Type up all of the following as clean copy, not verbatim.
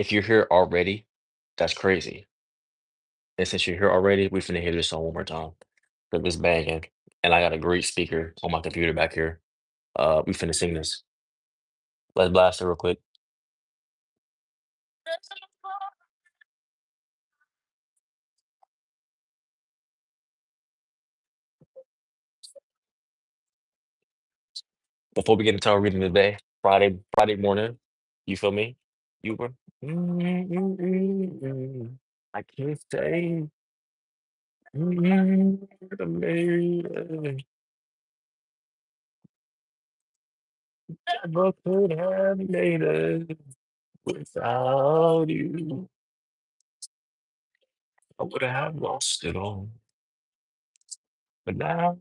If you're here already, that's crazy. And since you're here already, we finna hear this song one more time. 'Cause it's banging. And I got a great speaker on my computer back here. We finna sing this. Let's blast it real quick. Before we get into our reading today, Friday morning, you feel me? You were I can't say amazing. Never could have made it without you. I would have lost it all. But now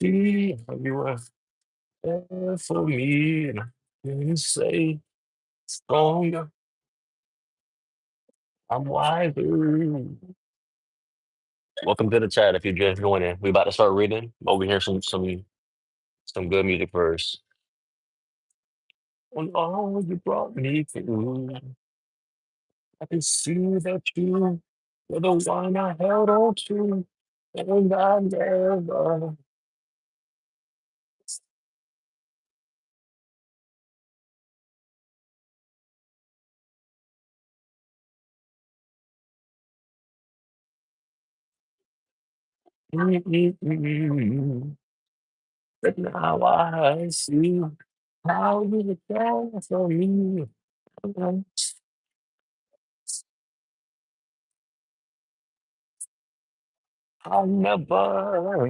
see how you are there for me. And I can say stronger, I'm wiser. Welcome to the chat if you're just joining. We about to start reading, but we hear some good music first. On all you brought me through, I can see that you were the one I held on to, and I never. But now I see how you were there for me. I'll never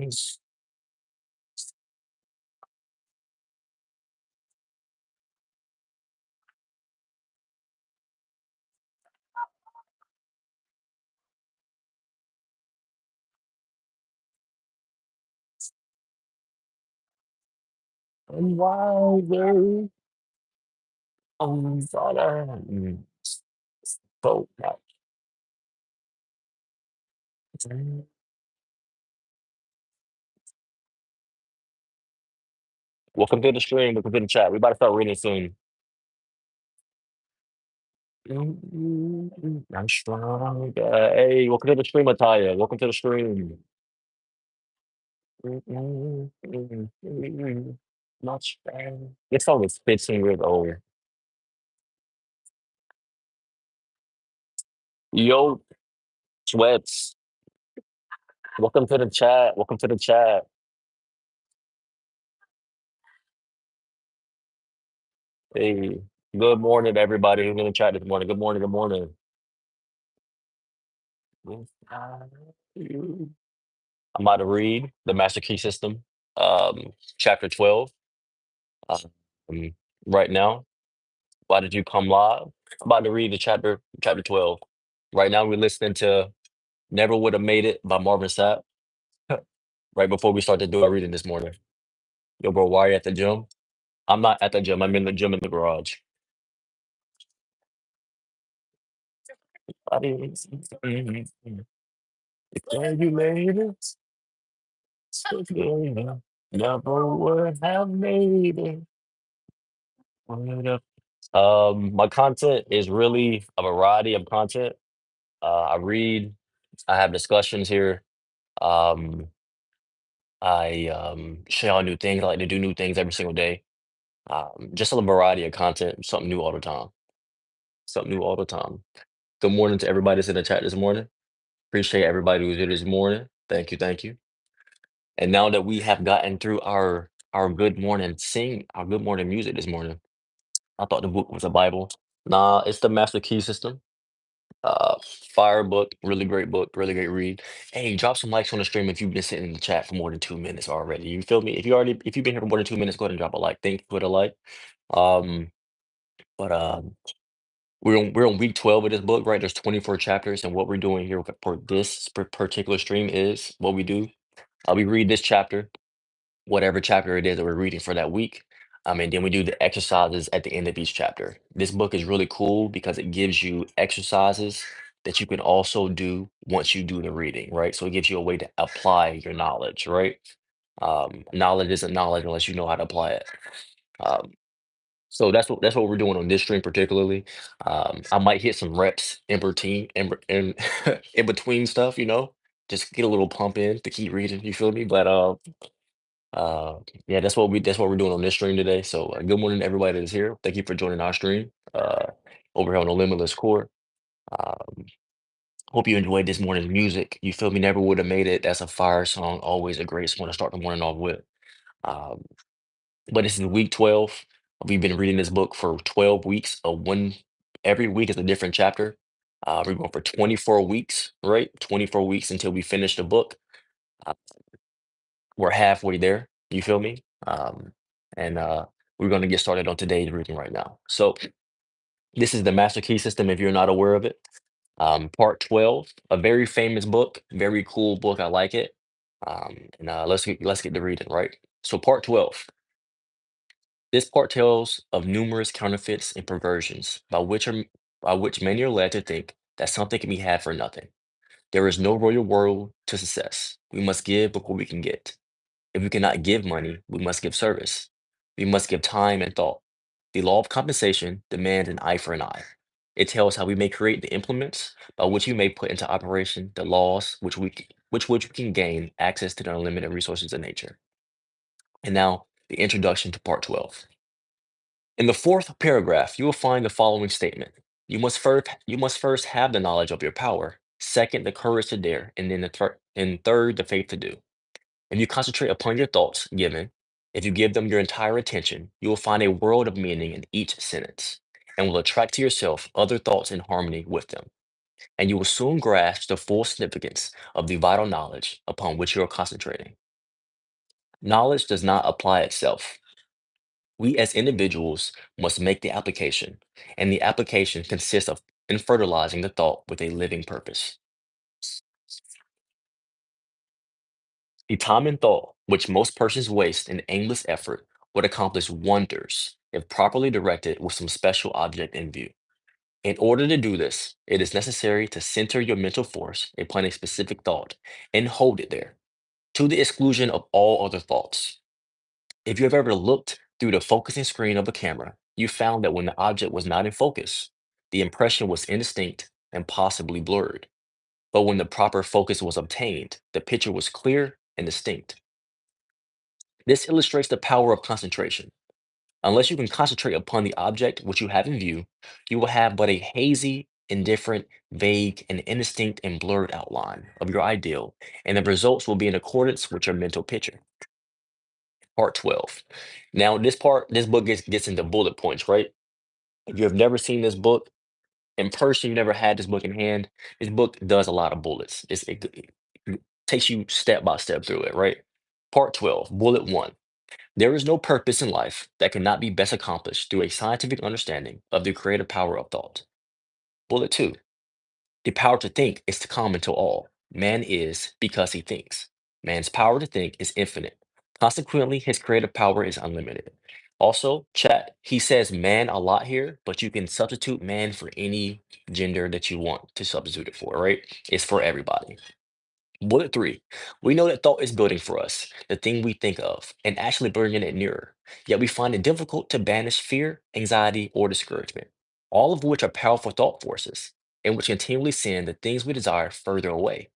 and wiser on fire. So much. Welcome to the stream. Welcome to the chat. We about to start reading soon. I'm strong. Hey, welcome to the stream, Ataya. Welcome to the stream. Not strong. This song is 15 years old. Yo, Sweats. Welcome to the chat. Welcome to the chat. Hey, good morning, everybody who's in the chat this morning. Good morning. Good morning. I'm about to read the Master Key System, chapter 12. Um, right now. Why did you come live? I'm about to read the chapter 12. Right now we're listening to Never Would Have Made It by Marvin Sapp. Right before we start to do our reading this morning. Yo, bro, why are you at the gym? I'm not at the gym. I'm in the gym in the garage. I didn't- Yeah, you made it. So good. Never would have made it. My content is really a variety of content. I read, I have discussions here. Um, I share out new things. I like to do new things every single day. Just a variety of content, something new all the time. Something new all the time. Good morning to everybody that's in the chat this morning. Appreciate everybody who's here this morning. Thank you, thank you. And now that we have gotten through our good morning our good morning music this morning, I thought the book was a Bible. Nah, it's the Master Key System. Uh, Fire book, really great book, really great read. Hey, drop some likes on the stream if you've been sitting in the chat for more than 2 minutes already. You feel me? If you've been here for more than 2 minutes, go ahead and drop a like. Thank you for the like. Um, but we're on week 12 of this book, right? There's 24 chapters, and what we're doing here for this particular stream is what we do. We read this chapter, whatever chapter it is that we're reading for that week. And then we do the exercises at the end of each chapter. This book is really cool because it gives you exercises that you can also do once you do the reading, right? So it gives you a way to apply your knowledge, right? Knowledge isn't knowledge unless you know how to apply it. Um, So that's what we're doing on this stream particularly. I might hit some reps in in between stuff, just get a little pump in to keep reading. You feel me? But yeah, that's what we're doing on this stream today. So good morning to everybody that is here. Thank you for joining our stream over here on the Limitless Core. Um, Hope you enjoyed this morning's music. You feel me? Never would have made it. That's a fire song. Always a great song to start the morning off with. Um, but this is week 12. We've been reading this book for 12 weeks. Every week is a different chapter. We're going for 24 weeks, right? 24 weeks until we finish the book. Uh, we're halfway there. You feel me? And we're going to get started on today's reading right now. So this is the Master Key System. If you're not aware of it, part 12, a very famous book, very cool book. I like it. And let's get to reading, right? So part 12. This part tells of numerous counterfeits and perversions by which many are led to think that something can be had for nothing. There is no royal world to success. We must give before we can get. If we cannot give money, we must give service. We must give time and thought. The law of compensation demands an eye for an eye. It tells how we may create the implements by which we may put into operation the laws which we can gain access to the unlimited resources of nature. And now the introduction to part 12. In the fourth paragraph, you will find the following statement. You must first have the knowledge of your power, second, the courage to dare, and then and third, the faith to do. If you concentrate upon your thoughts given, if you give them your entire attention, you will find a world of meaning in each sentence and will attract to yourself other thoughts in harmony with them. And you will soon grasp the full significance of the vital knowledge upon which you are concentrating. Knowledge does not apply itself. We as individuals must make the application, and the application consists of in fertilizing the thought with a living purpose. The time and thought which most persons waste in aimless effort would accomplish wonders if properly directed with some special object in view. In order to do this, it is necessary to center your mental force upon a specific thought and hold it there, to the exclusion of all other thoughts. If you have ever looked through the focusing screen of a camera, you found that when the object was not in focus, the impression was indistinct and possibly blurred. But when the proper focus was obtained, the picture was clear and distinct. This illustrates the power of concentration. Unless you can concentrate upon the object which you have in view, you will have but a hazy, indifferent, vague, and indistinct and blurred outline of your ideal, and the results will be in accordance with your mental picture. Part 12. Now, this book gets into bullet points, right? If you have never seen this book in person, you never had this book in hand, this book does a lot of bullets. It takes you step by step through it, right? Part 12, bullet one. There is no purpose in life that cannot be best accomplished through a scientific understanding of the creative power of thought. Bullet two, the power to think is common to all. Man is because he thinks. Man's power to think is infinite. Consequently, his creative power is unlimited. Also, chat, he says man a lot here, but you can substitute man for any gender that you want to substitute it for, right? It's for everybody. Bullet three, we know that thought is building for us, the thing we think of, and actually bringing it nearer. Yet we find it difficult to banish fear, anxiety, or discouragement, all of which are powerful thought forces, and which continually send the things we desire further away,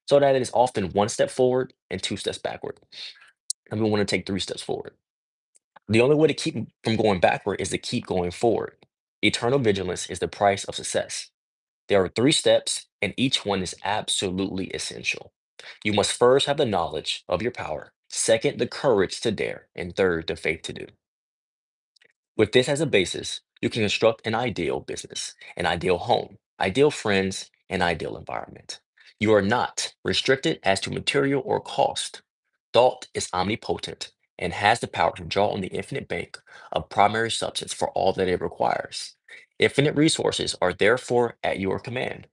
so that it is often one step forward and two steps backward. And we want to take three steps forward. The only way to keep from going backward is to keep going forward. Eternal vigilance is the price of success. There are three steps, and each one is absolutely essential. You must first have the knowledge of your power, second, the courage to dare, and third, the faith to do. With this as a basis, you can construct an ideal business, an ideal home, ideal friends, an ideal environment. You are not restricted as to material or cost. Thought is omnipotent and has the power to draw on the infinite bank of primary substance for all that it requires. Infinite resources are therefore at your command.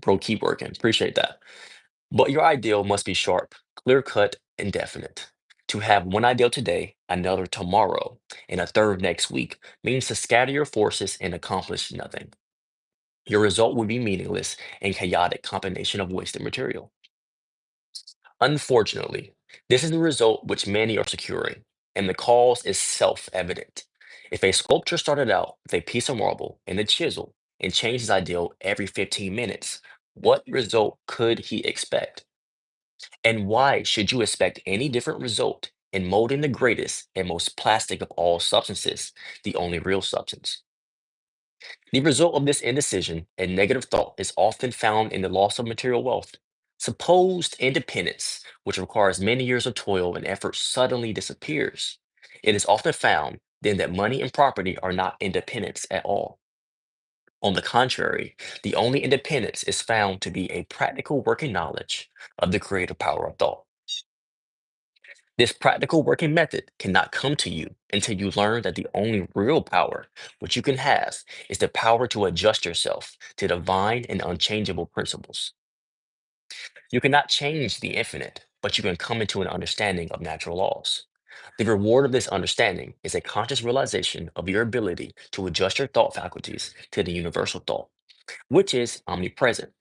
Bro, keep working. Appreciate that. But your ideal must be sharp, clear cut, and definite. To have one ideal today, another tomorrow, and a third next week means to scatter your forces and accomplish nothing. Your result would be meaningless and chaotic combination of wasted material. Unfortunately, this is the result which many are securing. and the cause is self-evident. If a sculptor started out with a piece of marble and a chisel and changed his ideal every 15 minutes, what result could he expect? And why should you expect any different result in molding the greatest and most plastic of all substances, the only real substance? The result of this indecision and negative thought is often found in the loss of material wealth. Supposed independence, which requires many years of toil and effort, suddenly disappears. It is often found then that money and property are not independence at all. On the contrary, the only independence is found to be a practical working knowledge of the creative power of thought. This practical working method cannot come to you until you learn that the only real power which you can have is the power to adjust yourself to divine and unchangeable principles. You cannot change the infinite, but you can come into an understanding of natural laws. The reward of this understanding is a conscious realization of your ability to adjust your thought faculties to the universal thought, which is omnipresent.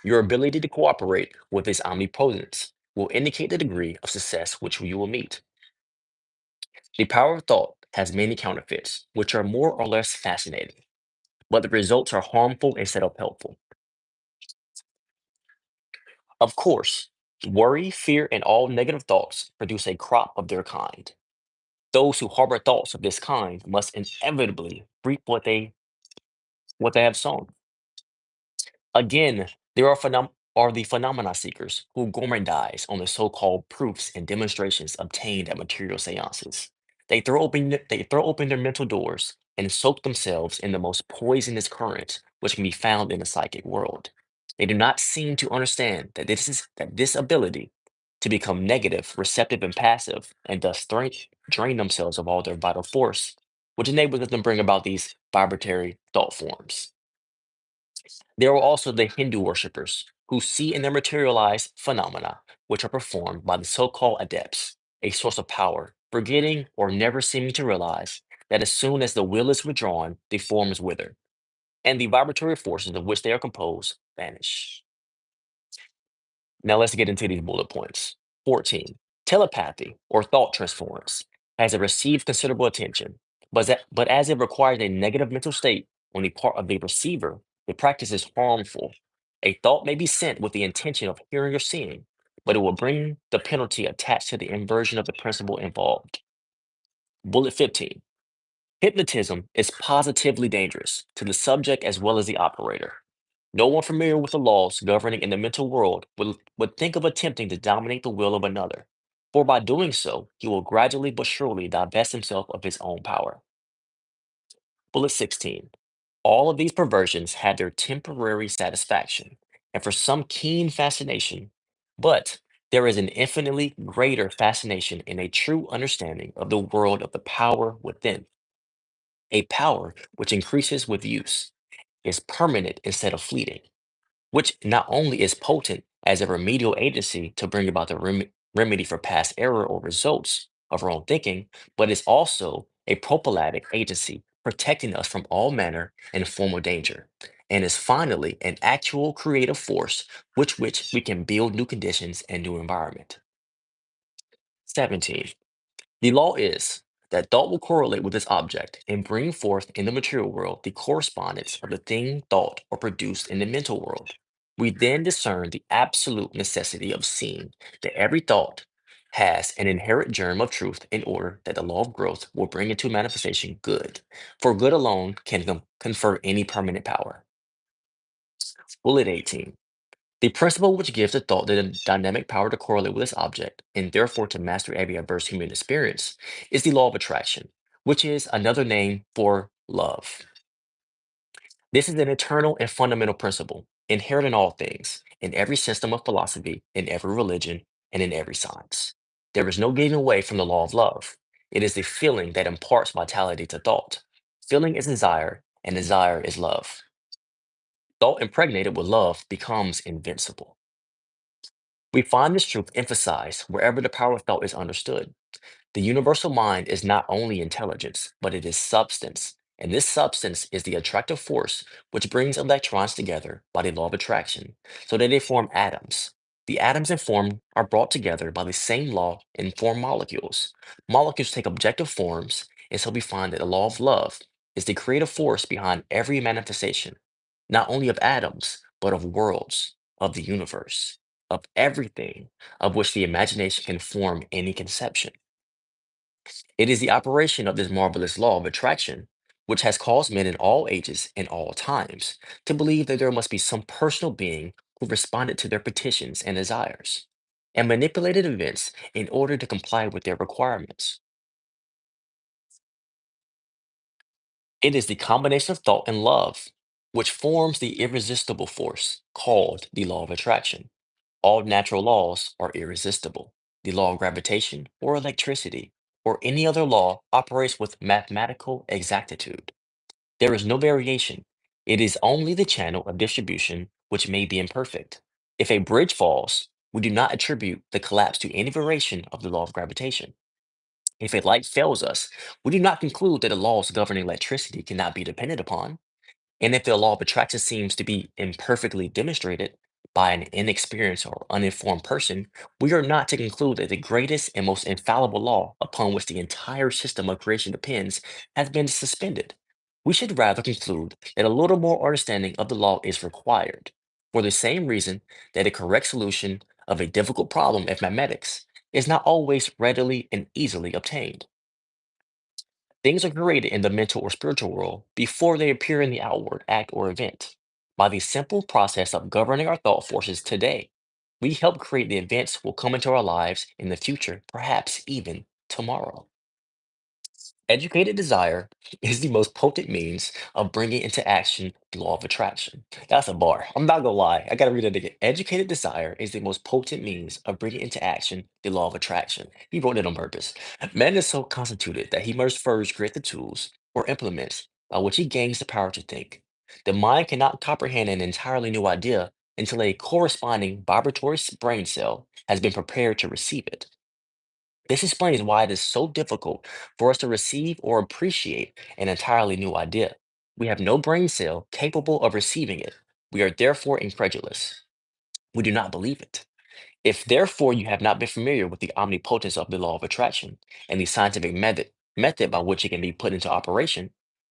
Your ability to cooperate with this omnipotence will indicate the degree of success which you will meet. The power of thought has many counterfeits, which are more or less fascinating, but the results are harmful instead of helpful. Of course, worry, fear, and all negative thoughts produce a crop of their kind. Those who harbor thoughts of this kind must inevitably reap what they have sown. Again, there are the phenomena seekers who gormandize on the so-called proofs and demonstrations obtained at material seances. They throw open their mental doors and soak themselves in the most poisonous currents which can be found in the psychic world. They do not seem to understand that this ability to become negative, receptive, and passive, and thus drain themselves of all their vital force, which enables them to bring about these vibratory thought forms. There are also the Hindu worshippers who see in their materialized phenomena, which are performed by the so-called adepts, a source of power, forgetting or never seeming to realize that as soon as the will is withdrawn, the forms wither, and the vibratory forces of which they are composed vanish. Now let's get into these bullet points. 14. Telepathy or thought transference has received considerable attention, but as it requires a negative mental state on the part of the receiver, the practice is harmful. A thought may be sent with the intention of hearing or seeing, but it will bring the penalty attached to the inversion of the principle involved. Bullet 15. Hypnotism is positively dangerous to the subject as well as the operator. No one familiar with the laws governing in the mental world would think of attempting to dominate the will of another, for by doing so, he will gradually but surely divest himself of his own power. Bullet 16. All of these perversions had their temporary satisfaction, and for some keen fascination, but there is an infinitely greater fascination in a true understanding of the world of the power within, a power which increases with use, is permanent instead of fleeting, which not only is potent as a remedial agency to bring about the remedy for past error or results of wrong thinking, but is also a prophylactic agency protecting us from all manner and form of danger, and is finally an actual creative force which we can build new conditions and new environment. 17. The law is that thought will correlate with its object and bring forth in the material world the correspondence of the thing thought or produced in the mental world. We then discern the absolute necessity of seeing that every thought has an inherent germ of truth in order that the law of growth will bring into manifestation good, for good alone can confer any permanent power. Bullet 18. The principle which gives the thought the dynamic power to correlate with its object, and therefore to master every adverse human experience, is the law of attraction, which is another name for love. This is an eternal and fundamental principle, inherent in all things, in every system of philosophy, in every religion, and in every science. There is no getting away from the law of love. It is the feeling that imparts vitality to thought. Feeling is desire, and desire is love. Thought impregnated with love becomes invincible. We find this truth emphasized wherever the power of thought is understood. The universal mind is not only intelligence, but it is substance. And this substance is the attractive force which brings electrons together by the law of attraction, so that they form atoms. The atoms and form are brought together by the same law and form molecules. Molecules take objective forms, and so we find that the law of love is the creative force behind every manifestation, not only of atoms, but of worlds, of the universe, of everything of which the imagination can form any conception. It is the operation of this marvelous law of attraction which has caused men in all ages and all times to believe that there must be some personal being who responded to their petitions and desires and manipulated events in order to comply with their requirements. It is the combination of thought and love which forms the irresistible force called the law of attraction. All natural laws are irresistible. The law of gravitation or electricity or any other law operates with mathematical exactitude. There is no variation. It is only the channel of distribution which may be imperfect. If a bridge falls, we do not attribute the collapse to any variation of the law of gravitation. If a light fails us, we do not conclude that the laws governing electricity cannot be depended upon. And if the law of attraction seems to be imperfectly demonstrated by an inexperienced or uninformed person, we are not to conclude that the greatest and most infallible law upon which the entire system of creation depends has been suspended. We should rather conclude that a little more understanding of the law is required, for the same reason that a correct solution of a difficult problem in mathematics is not always readily and easily obtained. Things are created in the mental or spiritual world before they appear in the outward act or event. By the simple process of governing our thought forces today, we help create the events will come into our lives in the future, perhaps even tomorrow. Educated desire is the most potent means of bringing into action the law of attraction. That's a bar. I'm not gonna lie. I gotta read it again. Educated desire is the most potent means of bringing into action the law of attraction. He wrote it on purpose. Man is so constituted that he must first create the tools or implements by which he gains the power to think. The mind cannot comprehend an entirely new idea until a corresponding vibratory brain cell has been prepared to receive it. This explains why it is so difficult for us to receive or appreciate an entirely new idea. We have no brain cell capable of receiving it. We are therefore incredulous. We do not believe it. If therefore you have not been familiar with the omnipotence of the law of attraction and the scientific method by which it can be put into operation,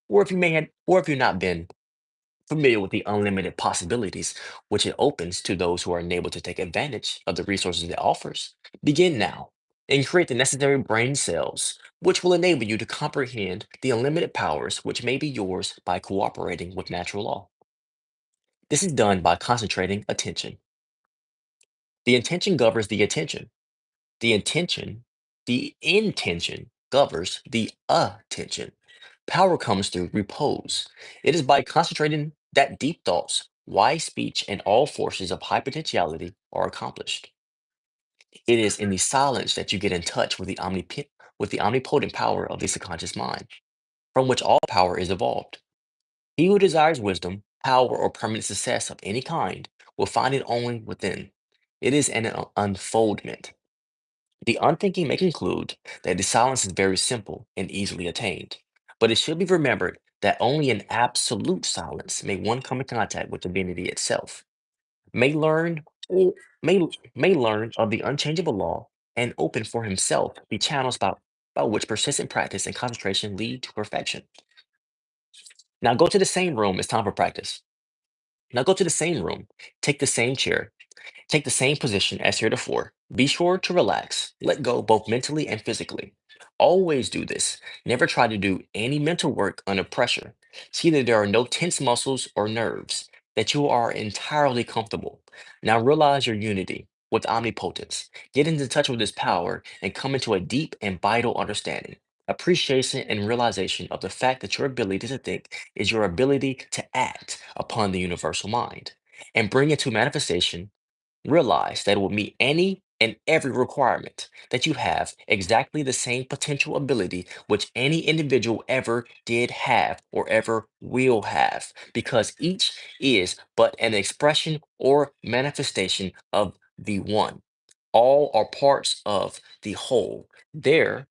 or if you've not been familiar with the unlimited possibilities which it opens to those who are unable to take advantage of the resources it offers. Begin now and create the necessary brain cells which will enable you to comprehend the unlimited powers which may be yours by cooperating with natural law. This is done by concentrating attention. The intention governs the attention. The intention, the intention governs the attention. Power comes through repose. It is by concentrating that deep thoughts, wise speech, and all forces of high potentiality are accomplished. It is in the silence that you get in touch with with the omnipotent power of the subconscious mind, from which all power is evolved. He who desires wisdom, power, or permanent success of any kind will find it only within. It is an unfoldment. The unthinking may conclude that the silence is very simple and easily attained, but it should be remembered that only in absolute silence may one come in contact with divinity itself, may learn or may learn of the unchangeable law and open for himself the channels by which persistent practice and concentration lead to perfection. Now go to the same room. It's time for practice. Now go to the same room, take the same chair, take the same position as heretofore. Be sure to relax, let go both mentally and physically. Always do this. Never try to do any mental work under pressure. See that there are no tense muscles or nerves, that you are entirely comfortable. Now realize your unity with omnipotence. Get into touch with this power and come into a deep and vital understanding, appreciation, and realization of the fact that your ability to think is your ability to act upon the universal mind and bring it to manifestation. Realize that it will meet any and every requirement, that you have exactly the same potential ability which any individual ever did have or ever will have, because each is but an expression or manifestation of the one. All are parts of the whole. There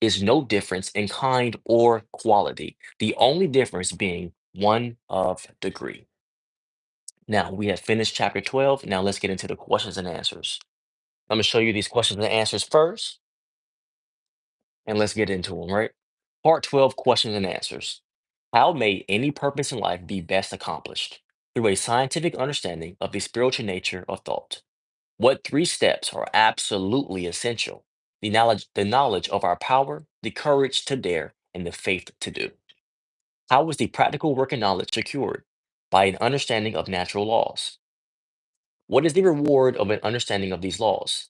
is no difference in kind or quality, the only difference being one of degree. Now, we have finished chapter 12. Now, let's get into the questions and answers. I'm going to show you these questions and answers first, and let's get into them, right? Part 12 questions and answers. How may any purpose in life be best accomplished? Through a scientific understanding of the spiritual nature of thought. What three steps are absolutely essential? The knowledge of our power, the courage to dare, and the faith to do. How is the practical working knowledge secured? By an understanding of natural laws. What is the reward of an understanding of these laws?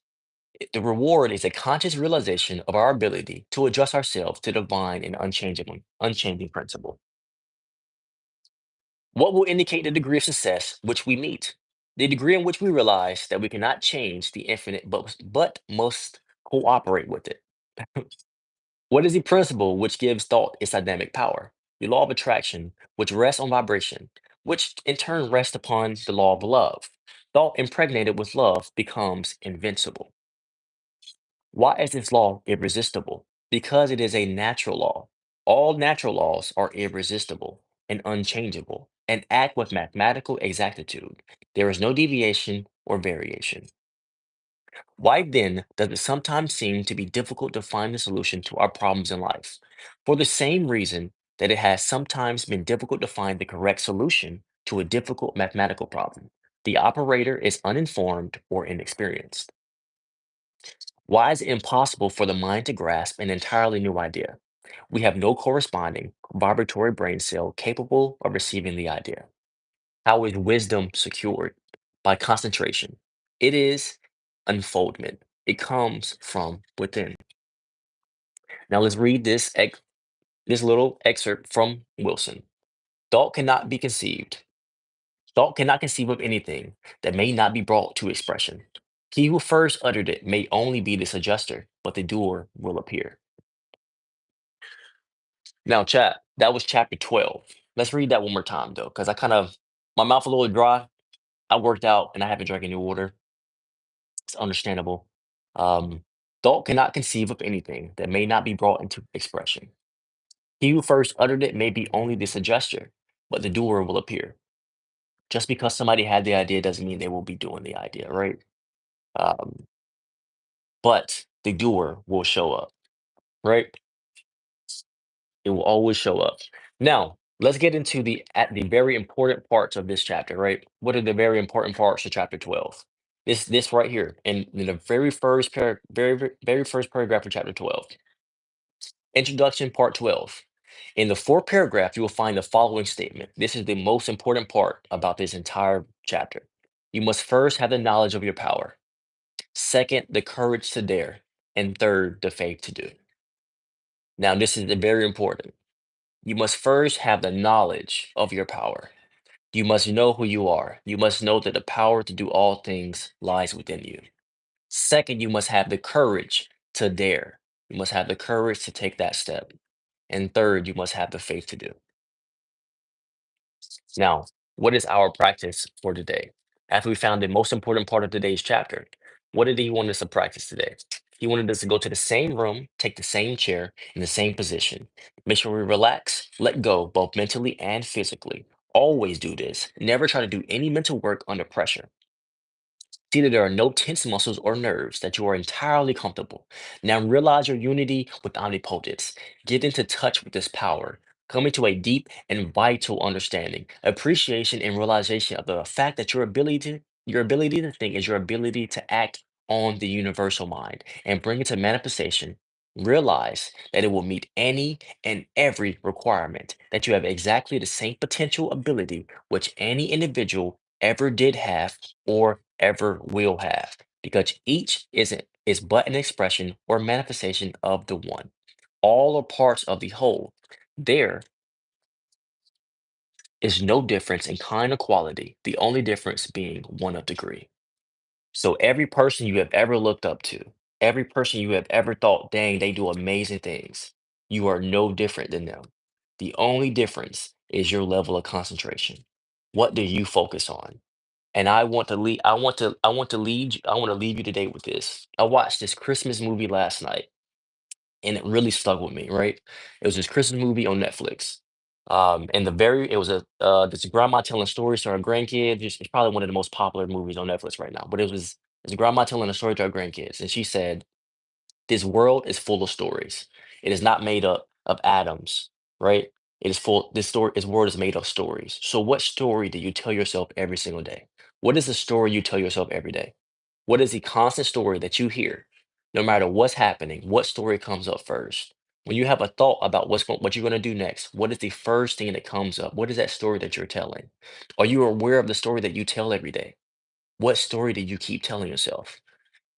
The reward is a conscious realization of our ability to adjust ourselves to divine and unchanging principle. What will indicate the degree of success which we meet? The degree in which we realize that we cannot change the infinite, but must cooperate with it. What is the principle which gives thought its dynamic power? The law of attraction, which rests on vibration, which in turn rests upon the law of love. Thought impregnated with love becomes invincible. Why is this law irresistible? Because it is a natural law. All natural laws are irresistible and unchangeable and act with mathematical exactitude. There is no deviation or variation. Why then does it sometimes seem to be difficult to find the solution to our problems in life? For the same reason that it has sometimes been difficult to find the correct solution to a difficult mathematical problem. The operator is uninformed or inexperienced. Why is it impossible for the mind to grasp an entirely new idea? We have no corresponding vibratory brain cell capable of receiving the idea. How is wisdom secured? By concentration. It is unfoldment. It comes from within. Now let's read this little excerpt from Wilson. Thought cannot be conceived. Thought cannot conceive of anything that may not be brought to expression. He who first uttered it may only be the suggestor, but the doer will appear. Now, chat, that was chapter 12. Let's read that one more time, though, because my mouth a little dry. I worked out and I haven't drank any water. It's understandable. Um, Thought cannot conceive of anything that may not be brought into expression. He who first uttered it may be only the suggestor, but the doer will appear. Just because somebody had the idea doesn't mean they will be doing the idea, right? Um, but the doer will show up, right? It will always show up. Now, let's get into the very important parts of this chapter, right? What are the very important parts of chapter 12? This right here in the very first paragraph of chapter 12. Introduction part 12. In the fourth paragraph, you will find the following statement. This is the most important part about this entire chapter. You must first have the knowledge of your power. Second, the courage to dare. And third, the faith to do. Now, this is very important. You must first have the knowledge of your power. You must know who you are. You must know that the power to do all things lies within you. Second, you must have the courage to dare. You must have the courage to take that step. And third, you must have the faith to do. Now, what is our practice for today? After we found the most important part of today's chapter, what did he want us to practice today? He wanted us to go to the same room, take the same chair in the same position. Make sure we relax, let go, both mentally and physically. Always do this. Never try to do any mental work under pressure. See that there are no tense muscles or nerves, that you are entirely comfortable. Now realize your unity with omnipotence. Get into touch with this power. Come into a deep and vital understanding, appreciation, and realization of the fact that your ability to think is your ability to act on the universal mind and bring it to manifestation. Realize that it will meet any and every requirement, that you have exactly the same potential ability which any individual ever did have or ever will have, because each is but an expression or manifestation of the one. All are parts of the whole. There is no difference in kind or quality, the only difference being one of degree. So every person you have ever looked up to, every person you have ever thought, dang, they do amazing things, you are no different than them. The only difference is your level of concentration. What do you focus on? And I want to leave you today with this. I watched this Christmas movie last night and it really stuck with me, right? It was this Christmas movie on Netflix. And it was this grandma telling stories to her grandkids. It's probably one of the most popular movies on Netflix right now. But it's a grandma telling a story to her grandkids, and she said, "This world is full of stories. It is not made up of atoms, right? It is full. This world is made of stories. So, what story do you tell yourself every single day? What is the story you tell yourself every day? What is the constant story that you hear, no matter what's happening? What story comes up first? When you have a thought about what you're going to do next, what is the first thing that comes up? What is that story that you're telling? Are you aware of the story that you tell every day? What story do you keep telling yourself?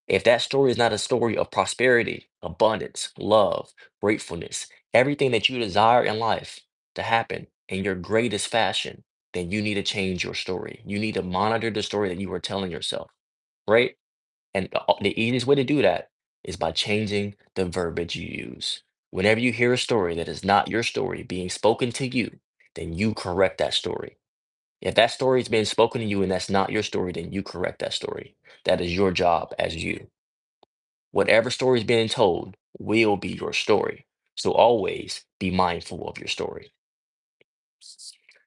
If that story is not a story of prosperity, abundance, love, gratefulness, everything that you desire in life to happen in your greatest fashion, then you need to change your story. You need to monitor the story that you are telling yourself, right? And the easiest way to do that is by changing the verbiage you use. Whenever you hear a story that is not your story being spoken to you, then you correct that story. If that story is being spoken to you and that's not your story, then you correct that story. That is your job as you. Whatever story is being told will be your story. So always be mindful of your story.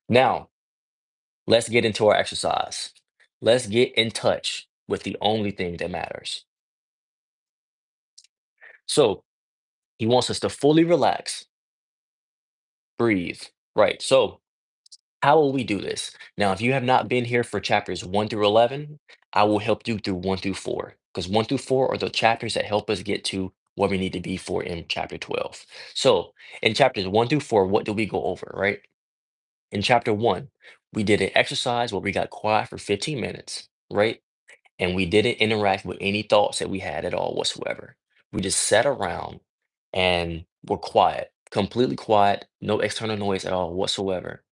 Now, let's get into our exercise. Let's get in touch with the only thing that matters. So, he wants us to fully relax, breathe. Right. So, how will we do this? Now, if you have not been here for chapters 1 through 11, I will help you through 1 through 4, because 1 through 4 are the chapters that help us get to where we need to be for in chapter 12. So, in chapters 1 through 4, what do we go over, right? In chapter 1, we did an exercise where we got quiet for 15 minutes, right? And we didn't interact with any thoughts that we had at all whatsoever. We just sat around and were quiet, completely quiet, no external noise at all whatsoever.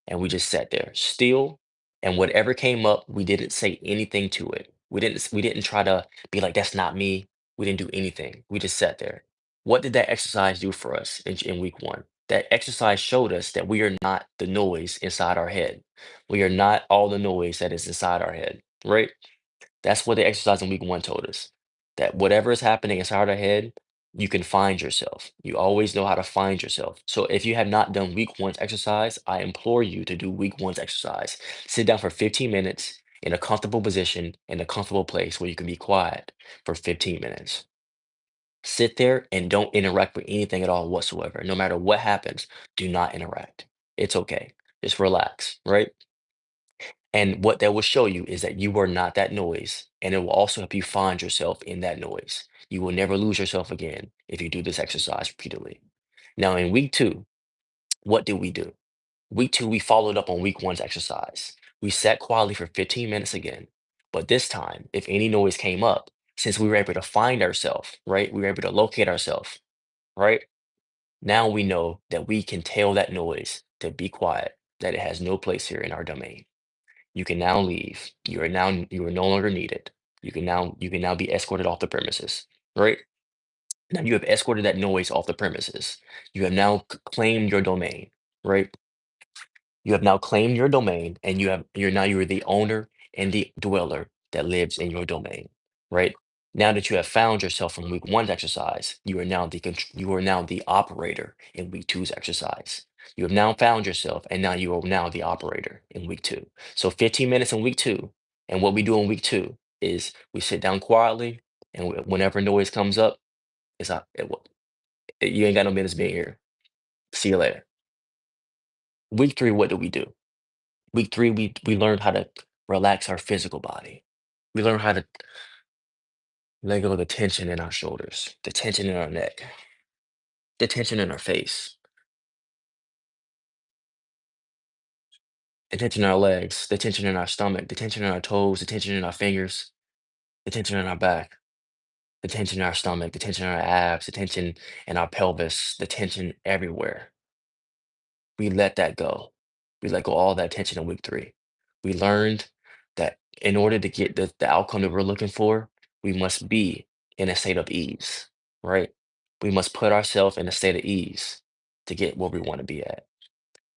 And we just sat there still. And whatever came up, we didn't say anything to it. We didn't try to be like, that's not me. We didn't do anything. We just sat there. What did that exercise do for us in week one? That exercise showed us that we are not the noise inside our head. We are not all the noise that is inside our head, right? That's what the exercise in week one told us. That whatever is happening inside our head, you can find yourself. You always know how to find yourself. So if you have not done week one's exercise, I implore you to do week one's exercise. Sit down for 15 minutes in a comfortable position, in a comfortable place where you can be quiet for 15 minutes. Sit there and don't interact with anything at all whatsoever. No matter what happens, do not interact. It's okay. Just relax, right? And what that will show you is that you are not that noise, and it will also help you find yourself in that noise. You will never lose yourself again if you do this exercise repeatedly. Now, in week two, what did we do? Week two, we followed up on week one's exercise. We sat quietly for 15 minutes again. But this time, if any noise came up, since we were able to find ourselves, right? We were able to locate ourselves, right? Now we know that we can tell that noise to be quiet, that it has no place here in our domain. You can now leave. You are no longer needed. You can now be escorted off the premises. Right? Now you have escorted that noise off the premises. You have now claimed your domain. Right? You have now claimed your domain, and you're the owner and the dweller that lives in your domain, right? Now that you have found yourself from week one's exercise, you are now the operator in week two's exercise. You have now found yourself, and now you are now the operator in week two. So 15 minutes in week two, and what we do in week two is we sit down quietly, and whenever noise comes up, it's not, you ain't got no business being here. See you later. Week three, what do we do? Week three, we learned how to relax our physical body. We learned how to let go of the tension in our shoulders, the tension in our neck, the tension in our face, the tension in our legs, the tension in our stomach, the tension in our toes, the tension in our fingers, the tension in our back, the tension in our stomach, the tension in our abs, the tension in our pelvis, the tension everywhere. We let that go. We let go all that tension in week three. We learned that in order to get the outcome that we're looking for, we must be in a state of ease, right? We must put ourselves in a state of ease to get where we want to be at.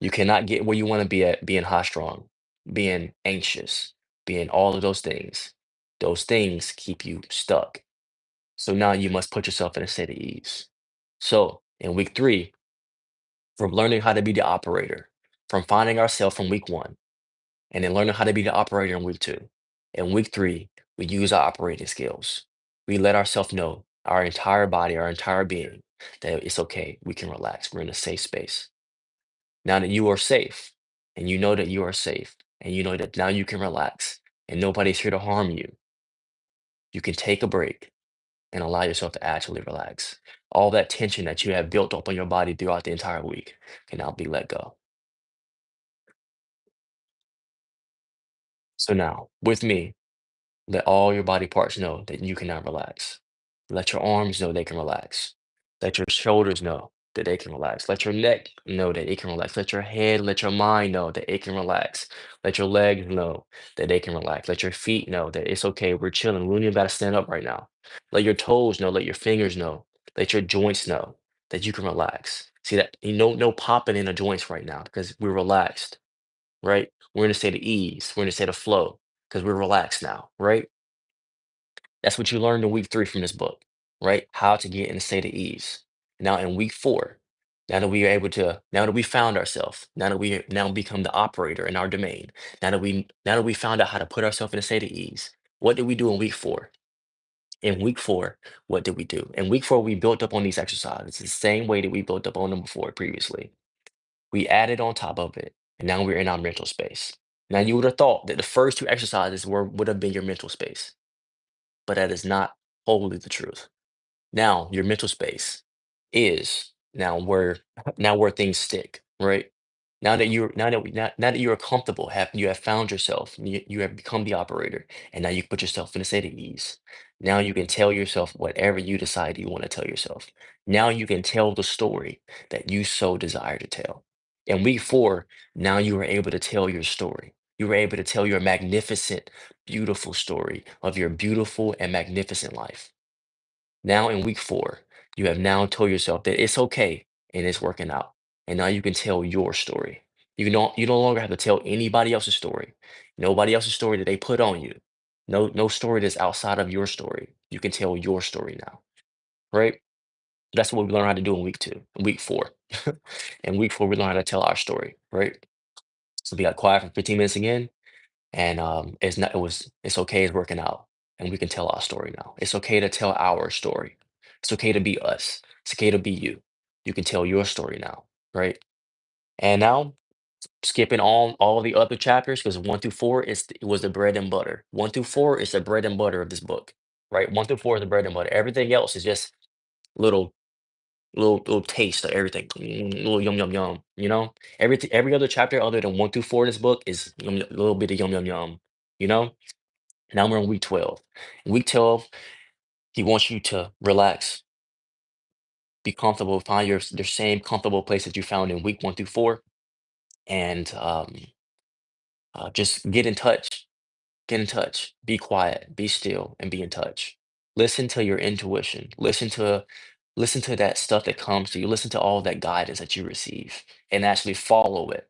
You cannot get where you want to be at being high strung, being anxious, being all of those things. Those things keep you stuck. So now you must put yourself in a state of ease. So in week three, from learning how to be the operator, from finding ourselves from week one, and then learning how to be the operator in week two. In week three, we use our operating skills. We let ourselves know, our entire body, our entire being, that it's okay. We can relax. We're in a safe space. Now that you are safe, and you know that you are safe, and you know that now you can relax, and nobody's here to harm you, you can take a break and allow yourself to actually relax. All that tension that you have built up on your body throughout the entire week can now be let go. So now, with me, let all your body parts know that you can now relax. Let your arms know they can relax. Let your shoulders know that they can relax. Let your neck know that it can relax. Let your head, let your mind know that it can relax. Let your legs know that they can relax. Let your feet know that it's okay. We're chilling. We don't even got to stand up right now. Let your toes know. Let your fingers know. Let your joints know that you can relax. See that you know no popping in the joints right now because we're relaxed, right? We're in a state of ease. We're in a state of flow because we're relaxed now, right? That's what you learned in week three from this book, right? How to get in a state of ease. Now in week four, now that we are able to, now that we found ourselves, now that we now become the operator in our domain, now that we found out how to put ourselves in a state of ease, what did we do in week four? In week four, what did we do? In week four, we built up on these exercises the same way that we built up on them before previously. We added on top of it, and now we're in our mental space. Now you would have thought that the first two exercises would have been your mental space, but that is not wholly the truth. Now your mental space is now where things stick, right? Now that you are comfortable, have you have found yourself, you have become the operator, and now you put yourself in a state of ease. Now you can tell yourself whatever you decide you want to tell yourself. Now you can tell the story that you so desire to tell. In week four, now you are able to tell your story. You were able to tell your magnificent, beautiful story of your beautiful and magnificent life. Now in week four, you have now told yourself that it's okay and it's working out. And now you can tell your story. You no longer have to tell anybody else's story. Nobody else's story that they put on you. No story that's outside of your story. You can tell your story now. Right? That's what we learn how to do in week two, in week four. In week four, we learn how to tell our story, right? So we got quiet for 15 minutes again. And it's okay, it's working out. And we can tell our story now. It's okay to tell our story. It's okay to be us. It's okay to be you. You can tell your story now, right? And now skipping all the other chapters because one through four it was the bread and butter. One through four is the bread and butter of this book, right? One through four is the bread and butter. Everything else is just little little taste of everything. Little yum yum yum. Every other chapter other than one through four in this book is a little bit of yum yum yum. You know, now we're in week 12. In week 12, he wants you to relax, be comfortable, find your same comfortable place that you found in week one through four, and just get in touch. Get in touch. Be quiet. Be still, and be in touch. Listen to your intuition. Listen to that stuff that comes to you. Listen to all that guidance that you receive, and actually follow it.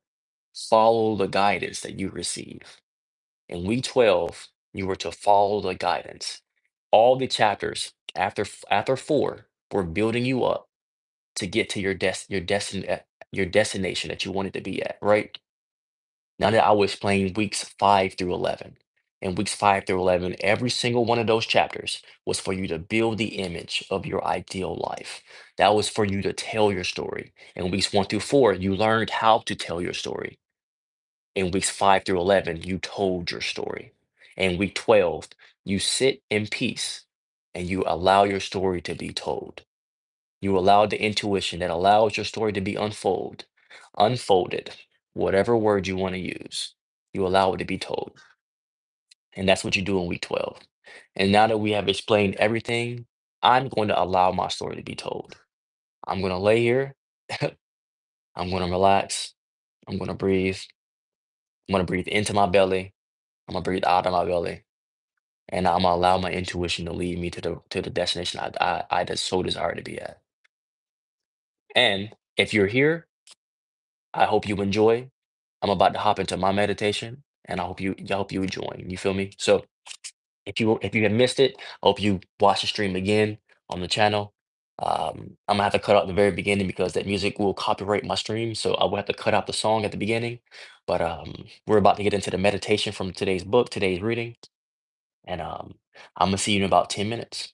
Follow the guidance that you receive. In week 12, you were to follow the guidance. All the chapters after four were building you up to get to your destination that you wanted to be at, right? Now that I will explain weeks 5 through 11. In weeks 5 through 11, every single one of those chapters was for you to build the image of your ideal life. That was for you to tell your story. In weeks 1 through 4, you learned how to tell your story. In weeks 5 through 11, you told your story. In week 12, you sit in peace and you allow your story to be told. You allow the intuition that allows your story to be unfolded, whatever word you want to use. You allow it to be told. And that's what you do in week 12. And now that we have explained everything, I'm going to allow my story to be told. I'm going to lay here. I'm going to relax. I'm going to breathe. I'm going to breathe into my belly. I'm going to breathe out of my belly. And I'm gonna allow my intuition to lead me to the destination I just so desire to be at. And if you're here, I hope you enjoy. I'm about to hop into my meditation, and I hope you join. You feel me? So if you have missed it, I hope you watch the stream again on the channel. I'm gonna have to cut out the very beginning because that music will copyright my stream, so I will have to cut out the song at the beginning. But we're about to get into the meditation from today's book, today's reading, and I'm gonna see you in about 10 minutes.